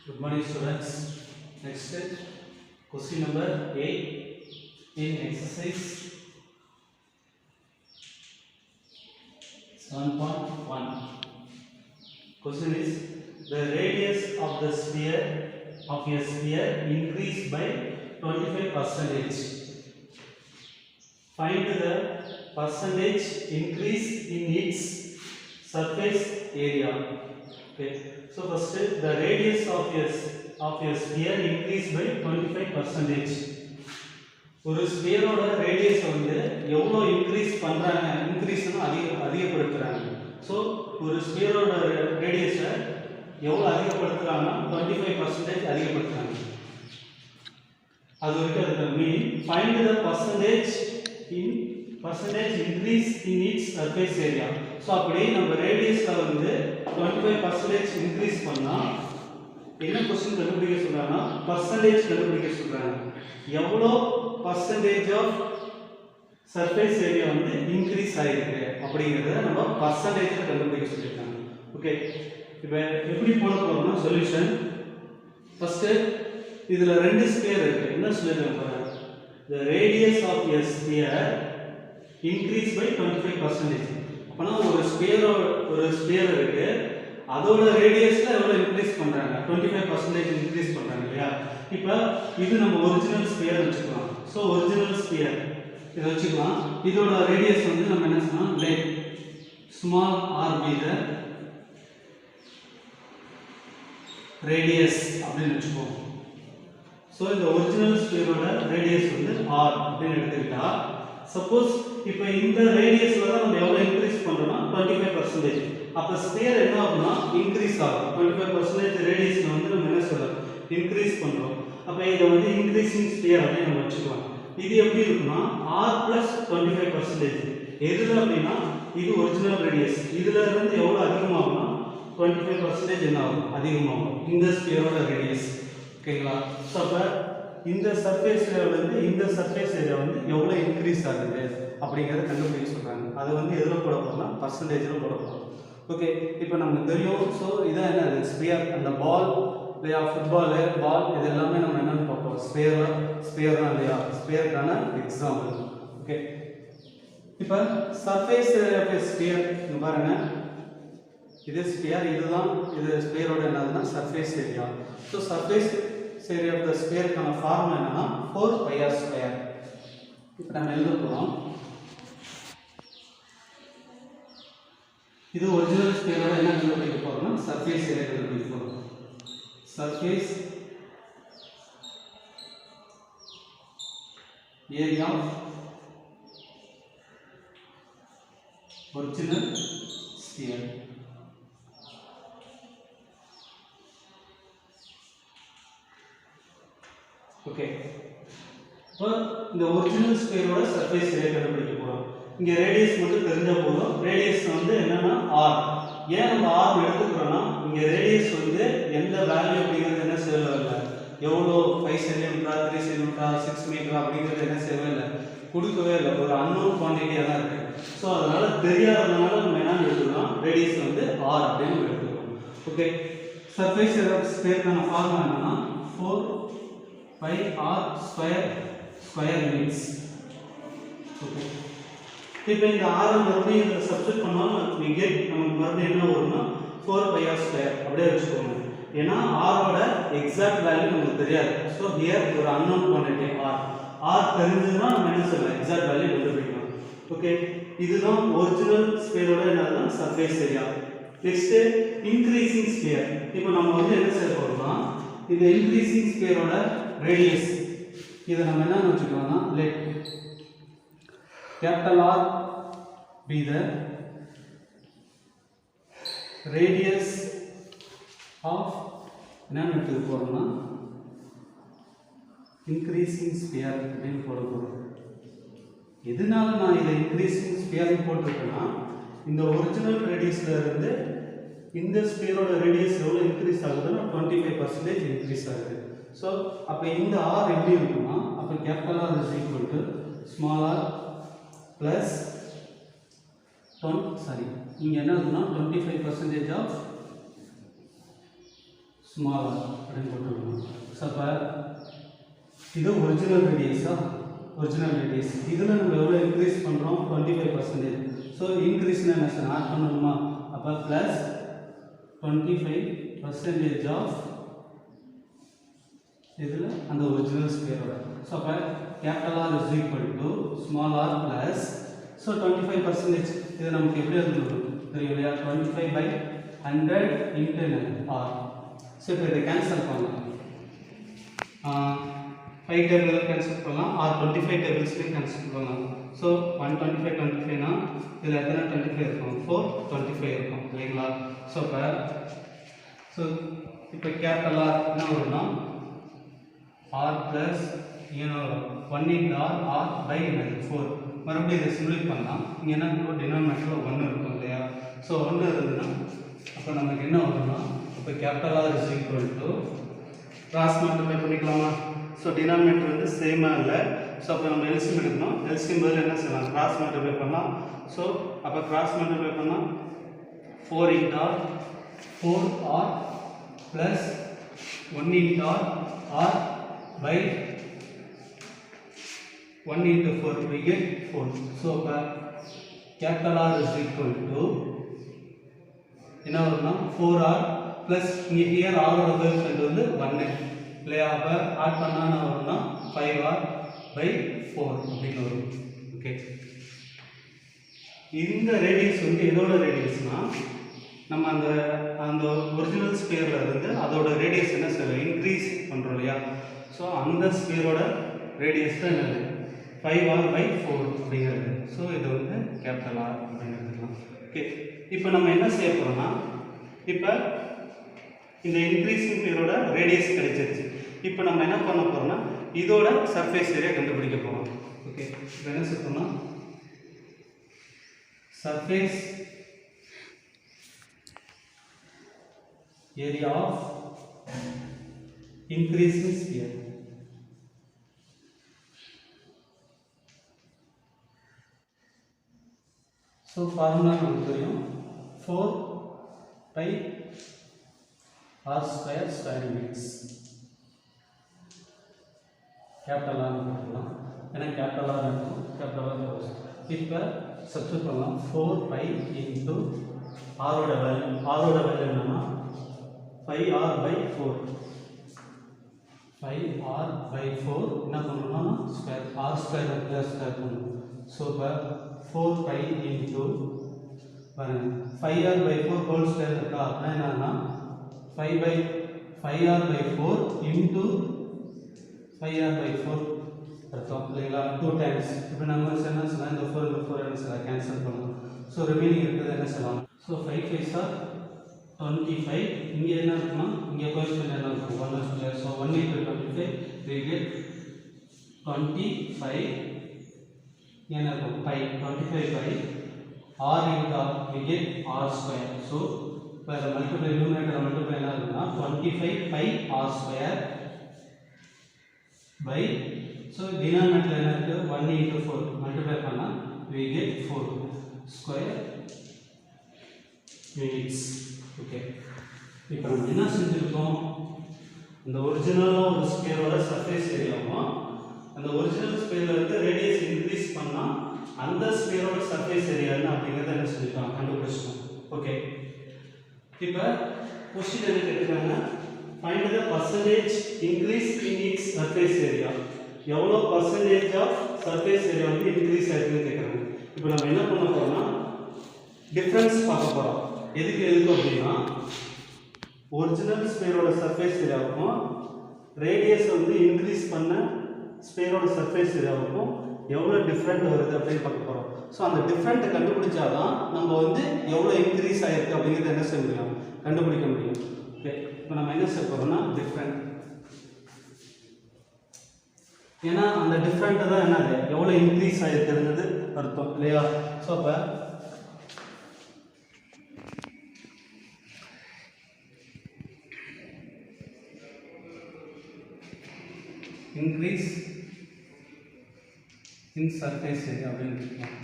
Good morning, students. Next, question number 8 in exercise 7.1. Question is: the radius of the sphere of a sphere increased by 25%. Find the percentage increase in its surface area. Okay. So first, the radius of a sphere increased by 25%. ஒரு ஸ்பியரோட radius வந்து எவ்வளோ increase பண்ணுறாங்க, இன்க்ரீஸ்னா அதிகப்படுத்துகிறாங்க. So ஒரு ஸ்பியரோட ரேடியஸை எவ்வளோ அதிகப்படுத்துகிறாங்கன்னா 25% அதிகப்படுத்துகிறாங்க. அது வரைக்கும் அதுக்கு meaning find the percentage increase in it's surface area. So அப்படி நம்ம ரேடியஸில் வந்து 25% இன்க்ரீஸ் பண்ணால் என்ன கொஸ்டின் கண்டுபிடிக்க சொல்கிறாங்கன்னா பர்சன்டேஜ் கண்டுபிடிக்க சொல்கிறாங்க. எவ்வளோ பர்சன்டேஜ் ஆஃப் சர்ஃபேஸ் ஏரியா வந்து இன்க்ரீஸ் ஆகிருக்கு அப்படிங்கிறத நம்ம பர்சன்டேஜில் கண்டுபிடிக்க சொல்லியிருக்காங்க. ஓகே, இப்போ எப்படி போட போகிறோம்னா சொல்யூஷன். ஃபஸ்ட்டு இதில் ரெண்டு ஸ்பியர் இருக்குது. என்ன சொல்லியிருக்காங்க பாருங்க, the radius of a sphere increase by 25%. அப்போனா ஒரு ஸ்பியர் இருக்கு, அதோட ரேடியஸில் எவ்வளோ இன்க்ரீஸ் பண்ணுறாங்க, 25% இன்க்ரீஸ் பண்ணுறாங்க இல்லையா. இப்போ இது நம்ம ஒரிஜினல் ஸ்பியர் வச்சுக்கலாம். ஸோ ஒரிஜினல் ஸ்பியர் இதை வச்சுக்கலாம். இதோட ரேடியஸ் வந்து நம்ம என்ன சொன்னோம், like small r be the radius அப்படின்னு வச்சுப்போம். ஸோ இந்த ஒரிஜினல் ஸ்பியரோட ரேடியஸ் வந்து ஆர் அப்படின்னு எடுத்துக்கிட்டா, சப்போஸ் இப்போ இந்த ரேடியஸில் தான் நம்ம எவ்வளோ இன்க்ரீஸ் பண்ணுறோம்னா 25%. அப்போ ஸ்பியர் என்ன ஆகும்னா இன்க்ரீஸ் ஆகும். 25% ரேடியஸில் வந்து நம்ம என்ன சொல்கிறோம், இன்க்ரீஸ் பண்ணுறோம். அப்போ இதை வந்து இன்க்ரீசிங் ஸ்பியர் அப்படின்னு நம்ம வச்சுக்கலாம். இது எப்படி இருக்குன்னா ஆர் ப்ளஸ் 25%. எதில் அப்படின்னா இது ஒரிஜினல் ரேடியஸ், இதில் இருந்து எவ்வளோ அதிகமாகும்னா 25% என்ன ஆகும், அதிகமாகும் இந்த ஸ்பியரோட ரேடியஸ். ஓகேங்களா. ஸோ அப்போ இந்த சர்ஃபேஸ் ஏரியாவிலேருந்து இந்த சர்ஃபேஸ் ஏரியா வந்து எவ்வளோ இன்க்ரீஸ் ஆகுது அப்படிங்கிறத கண்டுபிடிக்க சொல்கிறாங்க. அதை வந்து எதில் போட போகிறோம்னா பர்சன்டேஜில் போட போகிறோம். ஓகே, இப்போ நமக்கு தெரியும். ஸோ இதான் என்ன ஸ்பியர், அந்த பால் இல்லையா, ஃபுட்பாலு பால், இது எல்லாமே நம்ம என்னென்னு பார்ப்போம், ஸ்பியர் தான் இல்லையா, ஸ்பியருக்கான எக்ஸாம்பிள். ஓகே, இப்போ சர்ஃபேஸ் ஸ்பியர் இங்கே பாருங்க, இது ஸ்பியர், இதுதான் இது ஸ்பியரோட என்னதுன்னா surface area. So surface area of the ஸ்பியருக்கான ஃபார்முலா என்னன்னா 4πr². இப்போ நம்ம எழுத போகிறோம். இது ஒரிஜினல் ஸ்பியரோட என்ன கண்டுபிடிக்க போகிறோம்னா சர்ஃபேஸ் ஏரியா கண்டுபிடிக்க போகிறோம். Surface area of original sphere. Okay, இப்போ இந்த ஒரிஜினல் ஸ்பியரோட சர்ஃபேஸ் ஏரியா கண்டுபிடிக்க போகிறோம். இங்கே ரேடியஸ் மட்டும் தெரிஞ்சால் போதும். ரேடியஸ் வந்து என்னன்னா ஆர். ஏன் நம்ம ஆர் எடுத்துக்கிறோன்னா இங்கே ரேடியஸ் வந்து எந்த வேல்யூ அப்படிங்கிறது என்ன செய்யல, எவ்வளோ 5 சென்டிமீட்டரா 3 சென்டிமீட்டரா 6 மீட்டரா அப்படிங்கிறது என்ன செய்யவே இல்லை, கொடுக்கவே இல்லை. ஒரு அன்னோன் குவான்டிட்டியாக தான் இருக்குது. ஸோ அதனால் தெரியாததுனால நம்ம என்ன எடுத்துக்கிறோம், ரேடியஸ் வந்து ஆர் அப்படின்னு எடுத்துக்கிறோம். ஓகே, சர்ஃபேஸ் ஏரியா ஸ்பியருக்கான ஃபார்முலா என்னன்னா 4πr² யூனிட்ஸ். ஓகே, இப்போ இந்த ஆரை மறுபடியும் இதில் சப்ஸ்டிட் பண்ணால் நமக்கு மறுபடியும் என்ன வரும்னா 4πr² அப்படியே வச்சுக்கோங்க. ஏன்னா ஆரோட எக்ஸாக்ட் வேல்யூ நமக்கு தெரியாது. ஸோ ஹியர் ஒரு அன்னோன் குவான்டிட்டி ஆர் தெரிஞ்சதுன்னா நம்ம என்ன சொல்லலாம், எக்ஸாக்ட் வேல்யூ கண்டுபிடிக்கலாம். ஓகே, இதுதான் ஒரிஜினல் ஸ்பியரோட என்னதுன்னா surface area. Next increasing sphere. இப்போ நம்ம வந்து என்ன செய்ய போகிறோம்னா இந்த இன்க்ரீசிங் ஸ்பியரோட ரேடியஸ் இதை நம்ம என்ன வச்சுக்கலாம்னா let capital R be the radius of என்னன்னு எடுத்துக்க போகிறோம்னா இன்க்ரீசிங் ஸ்பியர் அப்படின்னு போட போகிறோம். எதனால நான் இதை இன்க்ரீசிங் ஸ்பியர்னு போட்டிருக்கேன்னா இந்த ஒரிஜினல் ரேடியஸில் இருந்து இந்த ஸ்பியரோட ரேடியஸ் எவ்வளோ இன்க்ரீஸ் ஆகுதுன்னா 25% இன்க்ரீஸ் ஆகுது. ஸோ அப்போ இந்த ஆர் எப்படி இருக்குன்னா, அப்போ capital r is equal to small r plus இங்கே என்ன இருக்குன்னா 25% ஆஃப் ஸ்மால் ஆர் அப்படின்னு போட்டுருக்கணும். ஸோ அப்போ இது ஒரிஜினல் ரேடியஸா, ஒரிஜினல் ரேடியஸ். இதில் நம்ம எவ்வளோ இன்க்ரீஸ் பண்ணுறோம், 25%. ஸோ இன்க்ரீஸ்னா என்ன சார், ஆட் பண்ணணுமா? அப்போ ப்ளஸ் 25% ஆஃப் இதில் அந்த ஒரிஜினல் ஸ்கொயரோட. ஸோ அப்போ capital r is equal to small r plus, so 25%. இது நமக்கு எப்படி எழுதணும் தெரியும் இல்லையா, 25/100 இன்ட்டு ஆர். ஸோ இப்போ இதை கேன்சல் பண்ணலாம், 5 டேபிள் கேன்சல் பண்ணலாம், ஆர் 25 டேபிள்ஸ்லையும் கேன்சல் பண்ணலாம். ஸோ 125 இதில் எத்தனை 25 இருக்கும், 425 இருக்கும் இல்லைங்களா. ஸோ இப்போ கேபிட்டல் ஆர் என்ன வரும்னா ஆர் ப்ளஸ் ஏன்னா 1 இன்ட் ஆர் பை 4. மறுபடியும் இதை சிம்பிளிஃபை பண்ணலாம். இங்கே என்ன இருக்கும், டினாமினேட்டரில் 1 இருக்கும் இல்லையா. ஸோ 1 இருந்ததுன்னா அப்போ நமக்கு என்ன வரும்னா, இப்போ capital r is equal to cross multiply பண்ணிக்கலாமா. ஸோ டினாமினேட்டர் வந்து சேமாக இல்லை. ஸோ அப்போ நம்ம எல்சிஎம் எடுக்கணும். எல்சிஎம் பதில் என்ன செய்யலாம், கிராஸ் மல்டிப்ளை பண்ணலாம். ஸோ அப்போ கிராஸ் மல்டிப்ளை பண்ணால் 4 into r plus 1 into r by 1 into 4 we get 4. So capital R is equal to என்ன வரும்னா 4R plus இங்கே here R ஓட கோஎஃபிஷியன்ட் வந்து 1 இல்லையா. அப்போ ஆட் பண்ணா என்ன வரும்னா 5R by 4 அப்படின்னு வரும். ஓகே, இந்த ரேடியஸ் வந்து எதோட ரேடியஸ்னா நம்ம அந்த ஒரிஜினல் ஸ்பியரில் இருந்து அதோட ரேடியஸ் என்ன செய்யலாம், இன்க்ரீஸ் பண்ணுறோம் இல்லையா. ஸோ அந்த ஸ்பியரோட ரேடியஸ் தான் என்னது 5R/4 அப்படிங்கிறது. ஸோ இது வந்து கேபிட்டல் ஆர் அப்படின்னு எடுத்துக்கலாம். ஓகே, இப்போ நம்ம என்ன செய்ய போகிறோம்னா, இப்போ இந்த இன்க்ரீஸிங் ஸ்பியரோட ரேடியஸ் கிடைச்சிருச்சு. இப்போ நம்ம என்ன பண்ண போகிறோம்னா இதோட சர்ஃபேஸ் ஏரியா கண்டுபிடிக்க போகிறோம். ஓகே, இப்போ என்ன சொல்றோம்னா surface area of increasing sphere. So formula நமக்கு தெரியும் 4 pi r square square units. Capital R போடலாம், ஏன்னா கேபிட்டல் ஆர் இருக்கும், கேபிட்டல் ஆர் போடுவோம். இப்போ சப்ஸ்டிட்யூட் பண்ணலாம் 4 pi into ஆரோட வேல்யூ என்னன்னா 5R/4. 5R/4 என்ன பண்ணணும்னா square r square plus square பண்ணணும். ஸோ இப்போ 4 pi இன்ட்டு பாருங்க 5R/4 ஹோல் ஸ்கொயர் இருக்கா, அப்படின்னா என்னன்னா 5R/4 இன்ட்டு 5R/4 அர்த்தம் இல்லைங்களா, 2 டைம்ஸ். இப்போ நம்ம என்ன சொல்லலாம், இந்த 4 என்ன சொல்லலாம், கேன்சல் பண்ணலாம். ஸோ ரிமைனிங் இருக்கிறது என்ன சொல்லலாம். So 5 5s are 25. இங்கே என்ன இருக்குன்னா, இங்கே கோஎஃபிஷியன்ட் என்ன இருக்கும், 1 square. So 1 into 25 we get 25. என்ன இருக்கும், pi 25 pi r into r we get r square. So இப்போ இதை மல்டிப்ளை நியூமரேட்டர் மல்டிப்ளை என்ன இருக்குன்னா 25 pi r square by, so denominator என்ன இருக்குது 1 into 4 மல்டிப்ளை பண்ணால் we get 4 square units. Okay, இப்போ நம்ம என்ன செஞ்சுருக்கோம், இந்த ஒரிஜினலாக ஒரு ஸ்கொயரோட சர்ஃபேஸ் ஏரியாவும் அந்த ஒரிஜினல் ஸ்கொயரில் இருந்து ரேடியஸ் இன்க்ரீஸ் பண்ணால் அந்த ஸ்கொயரோட சர்ஃபேஸ் ஏரியா என்ன அப்படிங்கிறத என்ன செஞ்சுருக்கோம், கண்டுபிடிச்சிட்டோம். ஓகே, இப்போ கொஸ்டின் என்ன கேட்குறாங்க, find the percentage increase in it's surface area. எவ்வளோ பர்சன்டேஜ் ஆஃப் சர்ஃபேஸ் ஏரியா வந்து இன்க்ரீஸ் ஆகிருக்குன்னு கேட்குறாங்க. இப்போ நம்ம என்ன பண்ண போகிறோம்னா டிஃப்ரென்ஸ் பார்க்க போகிறோம். எதுக்கு அப்படின்னா ஒரிஜினல் ஸ்பேரோட சர்ஃபேஸ் ஏரியாவுக்கும் ரேடியஸ் வந்து இன்க்ரீஸ் பண்ண ஸ்பேரோட சர்ஃபேஸ் ஏரியாவுக்கும் எவ்வளோ டிஃப்ரெண்ட் வருது அப்படின்னு பார்க்க போகிறோம். ஸோ அந்த டிஃப்ரெண்ட்டை கண்டுபிடிச்சாதான் நம்ம வந்து எவ்வளோ இன்க்ரீஸ் ஆகிருக்கு அப்படிங்கிறத என்ன செய்ய முடியும், கண்டுபிடிக்க முடியும். ஓகே, இப்போ நம்ம என்ன செய்ய போகிறோம்னா டிஃப்ரெண்ட், ஏன்னா அந்த டிஃப்ரெண்ட்டு தான் என்னது எவ்வளோ இன்க்ரீஸ் ஆகிருக்கிறது அர்த்தம் இல்லையா. ஸோ அப்போ increase in surface area அப்படின்னு இருக்கலாம்.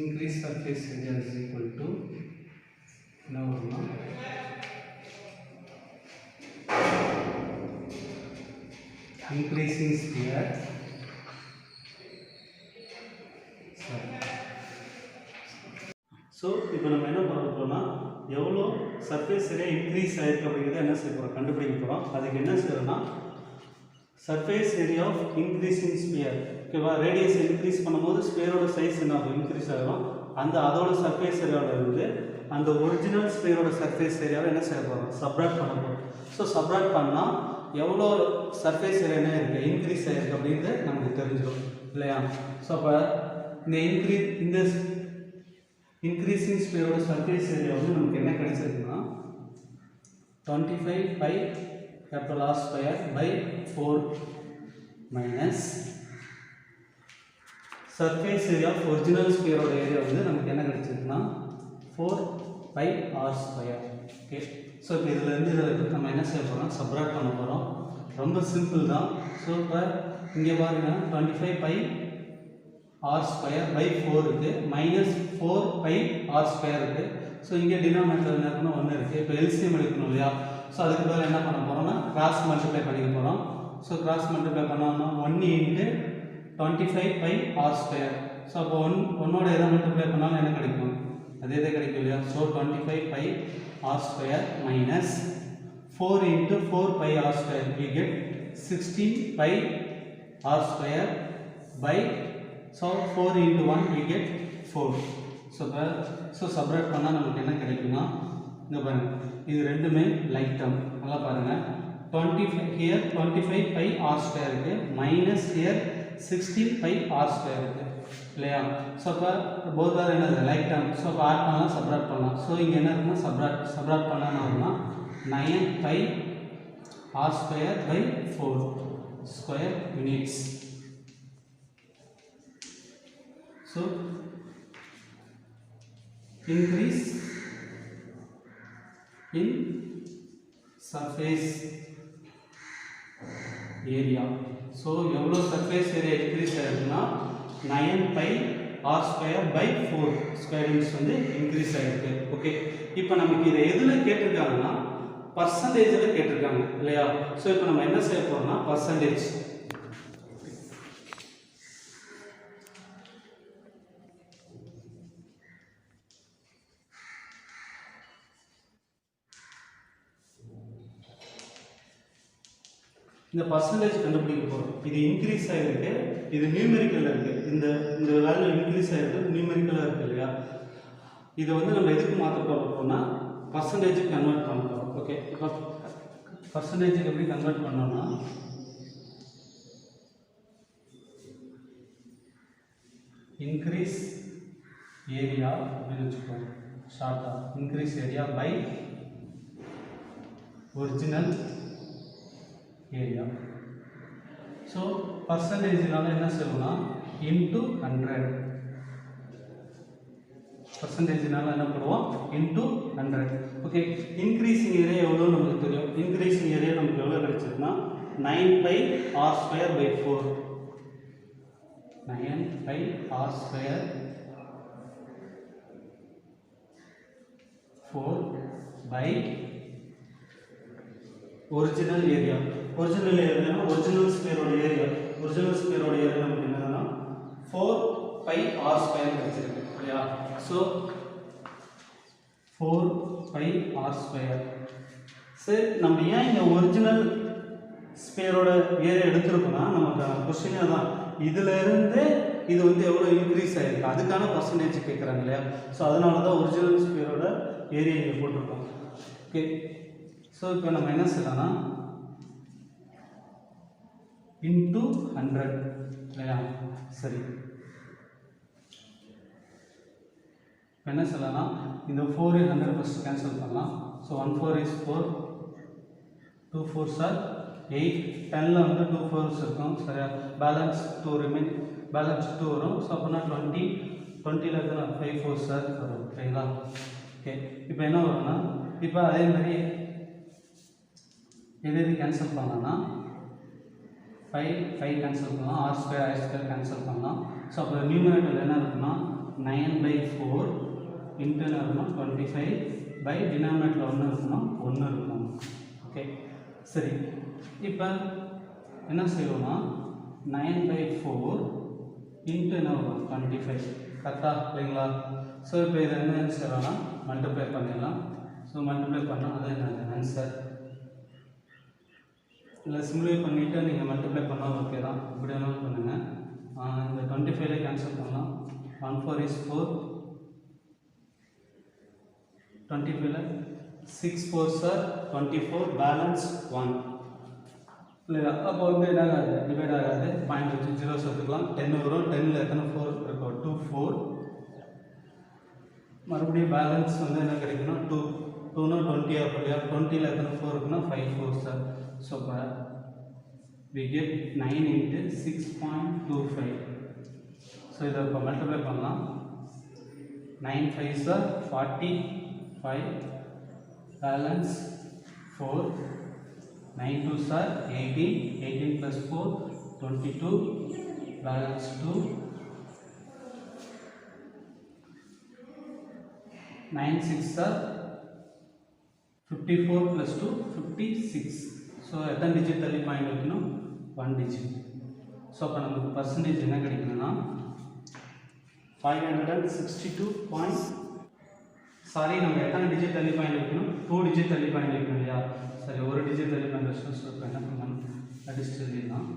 increase surface area is equal to now increasing sphere so இப்போ நம்ம என்ன பண்ண போகிறோம்னா எவ்வளோ சர்ஃபேஸ் ஏரியா இன்க்ரீஸ் ஆகிருக்கு அப்படிங்கிறத என்ன செய்ய போகிறோம் கண்டுபிடிக்க போகிறோம். அதுக்கு என்ன செய்யறோம்னா surface area of increasing sphere ஓகேவா. ரேடியஸ் இன்க்ரீஸ் பண்ணும்போது ஸ்பியரோட சைஸ் என்ன ஆகும் இன்க்ரீஸ் ஆகும். அதோட சர்ஃபேஸ் ஏரியாவில் இருந்து அந்த ஒரிஜினல் ஸ்பியரோட சர்ஃபேஸ் ஏரியாவை என்ன செய்ய போகிறோம் சப்ராக்ட் பண்ண போகிறோம். ஸோ சப்ராக்ட் பண்ணால் எவ்வளோ சர்ஃபேஸ் ஏரியா என்ன இருக்குது இன்க்ரீஸ் ஆகிருக்கு அப்படின்றது நமக்கு தெரிஞ்சிடும் இல்லையா. ஸோ அப்போ இந்த இன்க்ரீஸிங் ஸ்பியரோட சர்ஃபேஸ் ஏரியா வந்து நமக்கு என்ன கிடைச்சிருக்குன்னா 25 pi capital R square by 4 minus surface area of original ஸ்பியரோட ஏரியா வந்து நமக்கு என்ன கிடைச்சிருக்குன்னா 4 pi R square. Okay. So இப்போ இதிலேருந்து இதில் நம்ம என்ன செய்ய போகிறோம் சப்ராக்ட் பண்ண போகிறோம். ரொம்ப சிம்பிள் தான். ஸோ இப்போ இங்கே பாருங்கள் 25 pi R square by 4 இருக்குது மைனஸ் 4 pi R square இருக்குது. ஸோ இங்கே டினாமினேட்டர் என்ன இருக்குன்னா 1 இருக்குது. இப்போ எல்சிஎம் எடுக்கணும் இல்லையா. ஸோ அதுக்கு பதில் என்ன பண்ண போகிறோம்னா கிராஸ் மல்டிப்ளை பண்ணிக்க போகிறோம். ஸோ கிராஸ் மல்டிப்ளை பண்ணோம்னா 1 into 25 pi R square. So அப்போ ஒன்னோட எதை மல்டிப்ளை பண்ணாலும் என்ன கிடைக்கும் அதே இதை கிடைக்கும் இல்லையா. So 25 pi R square minus 4 into 4 pi R square we get 16 pi R square by so 4 into 1 we get 4. so subtract பண்ணா நமக்கு என்ன கிடைக்கும்னா இங்க பாருங்க இது ரெண்டுமே லைக் டேர்ம் நல்லா பாருங்க 25 here 25 pi r square இருக்கு minus here 16 pi r square இருக்கு இல்லையா. so அப்ப both are என்னது லைக் டேர்ம். so அப்ப ஆட் பண்ணலாம் subtract பண்ணலாம். so இங்க என்ன இருக்குன்னா subtract பண்ணா என்ன வரும்னா 9 pi r square by 4 square units. So increase in surface area. So எவ்வளோ surface area increase ஆயிருக்குன்னா 9 pi r square by 4 square units வந்து increase ஆயிருக்கு. ஓகே. இப்போ நமக்கு இதை எதில் கேட்டிருக்காங்கன்னா பர்சன்டேஜில் கேட்டிருக்காங்க இல்லையா. ஸோ இப்போ நம்ம என்ன செய்ய போறோம்னா பர்சன்டேஜ் இந்த பர்சன்டேஜ் கண்டுபிடிக்க போகிறோம். இது இன்க்ரீஸ் ஆகிருக்கு, இது நியூமெரிக்கலில் இருக்குது. இந்த வேல்யூ இன்க்ரீஸ் ஆகிருக்கு நியூமெரிக்கலாக இருக்குது இல்லையா. இதை வந்து நம்ம எதுக்கு மாற்ற போகிறோம்னா பர்சன்டேஜுக்கு கன்வெர்ட் பண்ண போகிறோம். ஓகே. இப்போ பர்சன்டேஜுக்கு எப்படி கன்வெர்ட் பண்ணோம்னா இன்க்ரீஸ் ஏரியா அப்படின்னு வச்சுக்கோங்க ஷார்ட்டாக. Increase area by original area. So பர்சன்டேஜ்னால என்ன செய்யணும்னா இன்ட்டு 100. பர்சன்டேஜ்னால என்ன பண்ணுவோம் இன்ட்டு 100. ஓகே. இன்க்ரீஸிங் ஏரியா எவ்வளோ நமக்கு தெரியும். இன்க்ரீஸிங் ஏரியா நமக்கு எவ்வளோ கிடைச்சிருக்குன்னா 9 pi r square by 4. 9 pi r square 4 by original area. Original area original ஸ்பியரோட ஏரியா. ஒரிஜினல் ஸ்பியரோட ஏரியா நமக்கு என்னன்னா 4 pi r square கிடைச்சிருக்கு இல்லையா. So 4 pi r square. சரி நம்ம ஏன் இந்த ஒரிஜினல் ஸ்பியரோட ஏரியா எடுத்துருக்கோம்னா நமக்கு கொஸ்டினே தான் இதுல இருந்து இது வந்து எவ்வளோ இன்க்ரீஸ் ஆகிருக்கு அதுக்கான பர்சன்டேஜ் கேட்குறாங்க இல்லையா. ஸோ அதனால தான் ஒரிஜினல் ஸ்பியரோட ஏரியா இங்கே போட்டிருக்கோம். ஓகே. ஸோ இப்போ நம்ம என்ன செய்யலாம்னா இன்ட்டு 100 இல்லையா. சரி இப்போ என்ன சொல்லலாம்னா இந்த 4 100 ஃபஸ்ட்டு கேன்சல் பண்ணலாம். ஸோ 1 4 is 4 2 4s are 8 10ல் வந்து 2 4s இருக்கும் சரியா. பேலன்ஸ் 2 ரிமைன் பேலன்ஸ் 2 வரும். ஸோ அப்போனா 20 20ல் இருக்கிற 5 4s are வரும் சரிங்களா. ஓகே. இப்போ என்ன வரும்னா இப்போ அதே மாதிரி எது கேன்சல் பண்ணலாம்னா 5 கேன்சல் பண்ணலாம். r square i square cancel பண்ணலாம். ஸோ அப்போ நியூமரேட்டர் என்ன இருக்குன்னா 9/4 into என்ன இருக்கணும் 25 by denominator 1 இருக்கணும் 1 இருக்கும். ஓகே சரி, இப்போ என்ன செய்வோம்னா 9/4 into என்ன வரும் 25 கரெக்டா இல்லைங்களா? ஸோ இப்போ இதை என்ன செய்யலாம்னா மல்டிப்ளை பண்ணிடலாம். ஸோ மல்டிப்ளை பண்ணால் அது என்ன ஆன்சர் இல்லை சிம்ப்ளிஃபை பண்ணிவிட்டு நீங்கள் மல்டிப்ளை பண்ணால் ஓகே தான், இப்படி வேணாலும் பண்ணுங்கள். இந்த 25 கேன்சல் பண்ணலாம். 1 4 is 4, 25 6 4s are 24, பேலன்ஸ் 1 இல்லையா? அப்போ வந்து என்ன ஆகாது, டிவைட் ஆகாது, பாயிண்ட் வச்சு 0 சேர்த்துக்கலாம். 10 வரும், 10ல் எத்தனை 4 இருக்கும் 2 4, மறுபடியும் பேலன்ஸ் வந்து என்ன கிடைக்குன்னா 2 2னா 20 ஆகும் இல்லையா? 20ல் எத்தனை 4 இருக்குன்னா 5 4s are. So we get 9 into 6.25. So இதை இப்போ மல்டிப்ளை பண்ணலாம். 9 5s are 45, balance 4, 9 2s are 18, 18 plus 4 22, balance 2, 9 6s are 54 plus 2 56. So எத்தனை டிஜிட் தள்ளி பாயிண்ட் வைக்கணும் 1 டிஜிட். ஸோ அப்போ நமக்கு பர்சன்டேஜ் என்ன கிடைக்கணும்னா 562 சாரி நம்ம எத்தனை டிஜிட் தள்ளி பாயிண்ட் வைக்கணும் 2 டிஜிட் தள்ளி பாயிண்ட் வைக்கணும் இல்லையா? சரி, ஒரு டிஜிட் தள்ளி பாயிண்ட் வச்சு ஸோ இப்போ என்ன பண்ணலாம் அடிச்சுட்டு எழுதிடலாம்.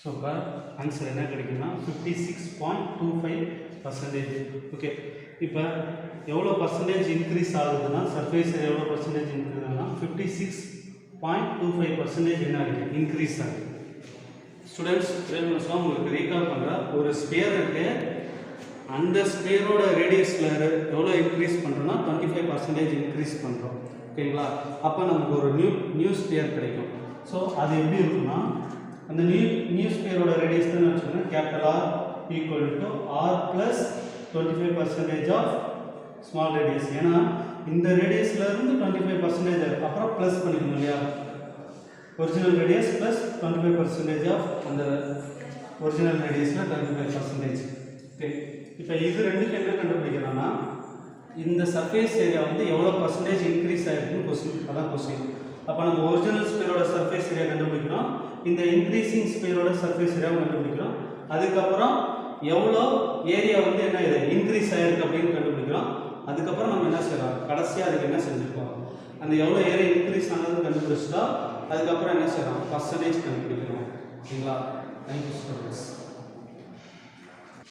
ஸோ இப்போ ஆன்சர் என்ன கிடைக்குன்னா 56.25%. ஓகே, இப்போ எவ்வளோ பர்சன்டேஜ் இன்க்ரீஸ் ஆகுதுன்னா சர்ஃபேஸ் எவ்வளோ பர்சன்டேஜ் இன்க்ரீஸ் ஆகுதுன்னா 56.25% என்ன ஆகுது இன்க்ரீஸ் ஆகுது. ஸ்டூடெண்ட்ஸ் உங்களுக்கு ரீகால் பண்ணுற ஒரு ஸ்பியர் இருக்கு, அந்த ஸ்பியரோட ரேடியஸில் எவ்வளோ இன்க்ரீஸ் பண்ணுறோன்னா 25% இன்க்ரீஸ் பண்ணுறோம். ஓகேங்களா? அப்போ நமக்கு ஒரு நியூ ஸ்பியர் கிடைக்கும். ஸோ அது எப்படி இருக்குன்னா அந்த நியூ ஸ்பியரோட ரேடியஸ் தான் வச்சுக்கோங்க capital R equal to R plus 25% of small radius. ஏன்னா இந்த ரேடியஸ்ல இருந்து 25% அப்புறம் ப்ளஸ் பண்ணிக்கணும் இல்லையா? ஒரிஜினல் ரேடியஸ் ப்ளஸ் 25% ஆஃப் அந்த ஒரிஜினல் ரேடியஸ்ல 25%. ஓகே, இப்போ இது ரெண்டுக்கு என்ன கண்டுபிடிக்கணும்னா இந்த சர்ஃபேஸ் ஏரியா வந்து எவ்வளோ பர்சன்டேஜ் இன்க்ரீஸ் ஆகிருக்குன்னு கொஸ்டின், அதான் கொஸ்டின். அப்போ நம்ம ஒரிஜினல் ஸ்பியரோட சர்ஃபேஸ் ஏரியா கண்டுபிடிக்கிறோம், இந்த இன்க்ரீசிங் ஸ்பியரோட சர்ஃபேஸ் ஏரியாவும் கண்டுபிடிக்கிறோம், அதுக்கப்புறம் எவ்வளோ ஏரியா வந்து என்ன இது இன்க்ரீஸ் ஆகிருக்கு அப்படின்னு கண்டுபிடிக்கிறோம். அதுக்கப்புறம் நம்ம என்ன செய்யலாம், கடைசியாக அதுக்கு என்ன செஞ்சுருக்கோம், அந்த எவ்வளோ ஏரியா இன்க்ரீஸ் ஆனதுன்னு கண்டுபிடிச்சிட்டா அதுக்கப்புறம் என்ன செய்யலாம் பர்சன்டேஜ் கண்டுபிடிக்கிறோம். ஓகேங்களா? Thank you students.